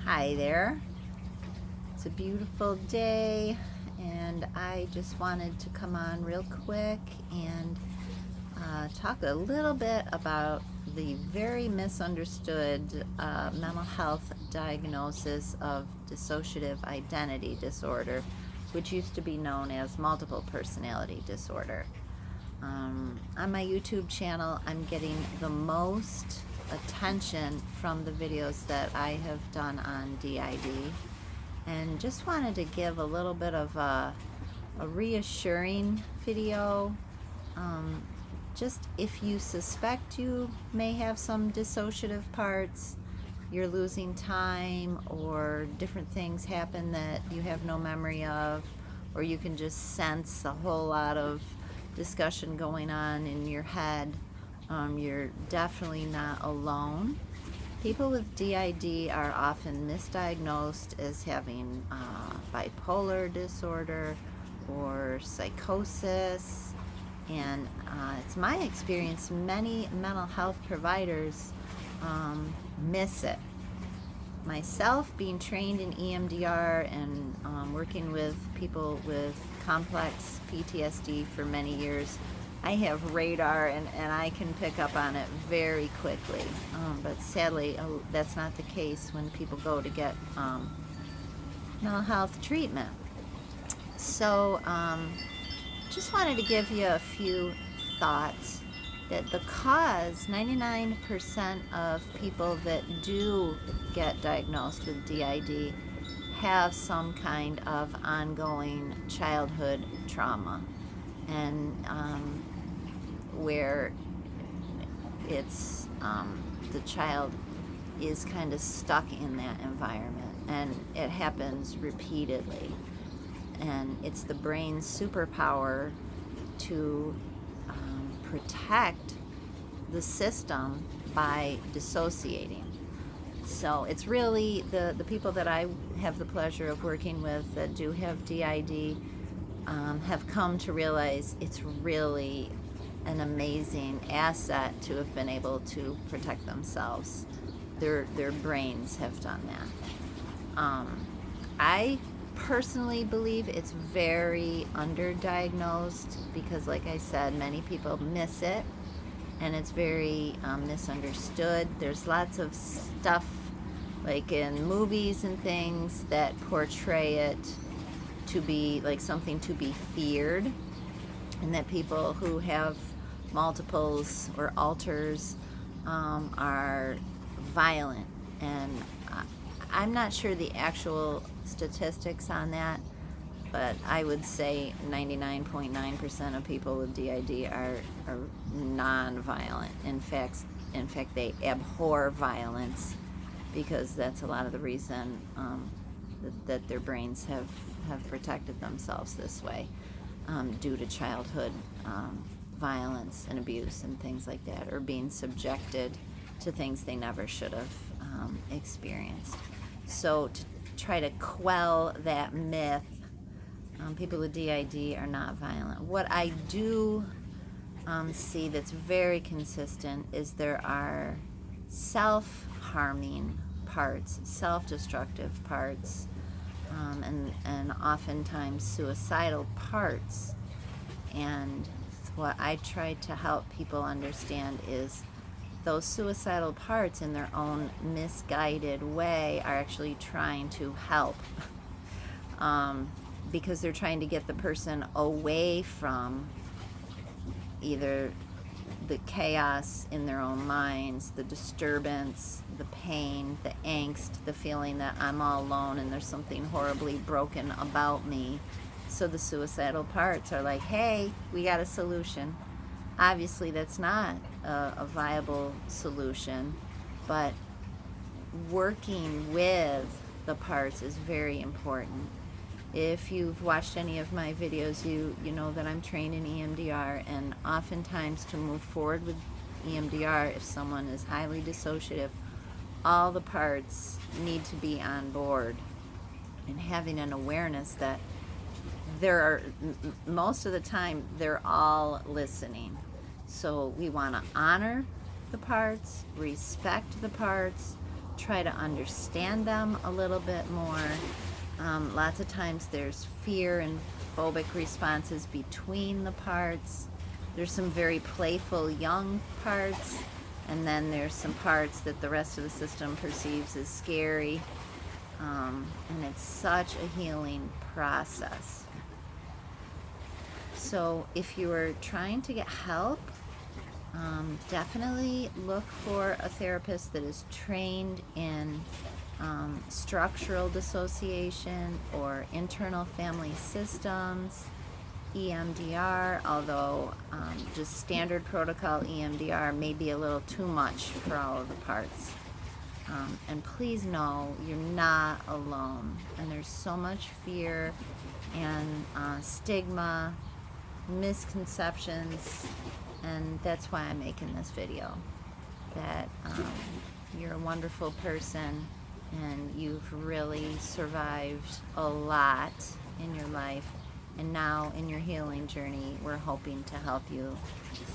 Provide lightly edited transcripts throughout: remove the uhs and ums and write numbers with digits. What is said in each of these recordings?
Hi there. It's a beautiful day, and I just wanted to come on real quick and talk a little bit about the very misunderstood mental health diagnosis of dissociative identity disorder, which used to be known as multiple personality disorder. On my YouTube channel, I'm getting the most attention from the videos that I have done on DID, and just wanted to give a little bit of a reassuring video. Just if you suspect you may have some dissociative parts, you're losing time, or different things happen that you have no memory of, or you can just sense a whole lot of discussion going on in your head, you're definitely not alone. People with DID are often misdiagnosed as having bipolar disorder or psychosis, and it's my experience many mental health providers miss it. Myself, being trained in EMDR and working with people with complex PTSD for many years, I have radar and I can pick up on it very quickly. But sadly, that's not the case when people go to get mental health treatment. So just wanted to give you a few thoughts that the cause, 99% of people that do get diagnosed with DID have some kind of ongoing childhood trauma, and where it's the child is kind of stuck in that environment, and it happens repeatedly, and it's the brain's superpower to protect the system by dissociating. So it's really the people that I have the pleasure of working with that do have DID have come to realize it's really an amazing asset to have been able to protect themselves. Their brains have done that. I personally believe it's very underdiagnosed because, like I said, many people miss it, and it's very misunderstood. There's lots of stuff, like in movies and things, that portray it to be like something to be feared, and that people who have multiples or alters are violent. And I'm not sure the actual statistics on that, but I would say 99.9% of people with DID are non-violent. In fact, they abhor violence, because that's a lot of the reason that their brains have protected themselves this way, due to childhood violence and abuse and things like that, or being subjected to things they never should have experienced. So to try to quell that myth, people with DID are not violent. What I do see that's very consistent is there are self-harming parts, self-destructive parts, and oftentimes suicidal parts. And what I try to help people understand is those suicidal parts, in their own misguided way, are actually trying to help, because they're trying to get the person away from either the chaos in their own minds, the disturbance, the pain, the angst, the feeling that I'm all alone and there's something horribly broken about me. So the suicidal parts are like, hey, we got a solution. Obviously, that's not a viable solution, but working with the parts is very important. If you've watched any of my videos, you know that I'm trained in EMDR, and oftentimes to move forward with EMDR, if someone is highly dissociative, all the parts need to be on board, and having an awareness that there are, most of the time, they're all listening. So we want to honor the parts, respect the parts, try to understand them a little bit more. Lots of times there's fear and phobic responses between the parts. There's some very playful young parts, and then there's some parts that the rest of the system perceives as scary. And it's such a healing process. So if you are trying to get help, definitely look for a therapist that is trained in structural dissociation or internal family systems, EMDR, although just standard protocol EMDR may be a little too much for all of the parts. And please know you're not alone, and there's so much fear and stigma, misconceptions, and that's why I'm making this video, that you're a wonderful person and you've really survived a lot in your life, and now in your healing journey we're hoping to help you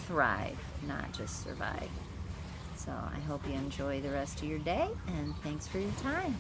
thrive, not just survive. So I hope you enjoy the rest of your day, and thanks for your time.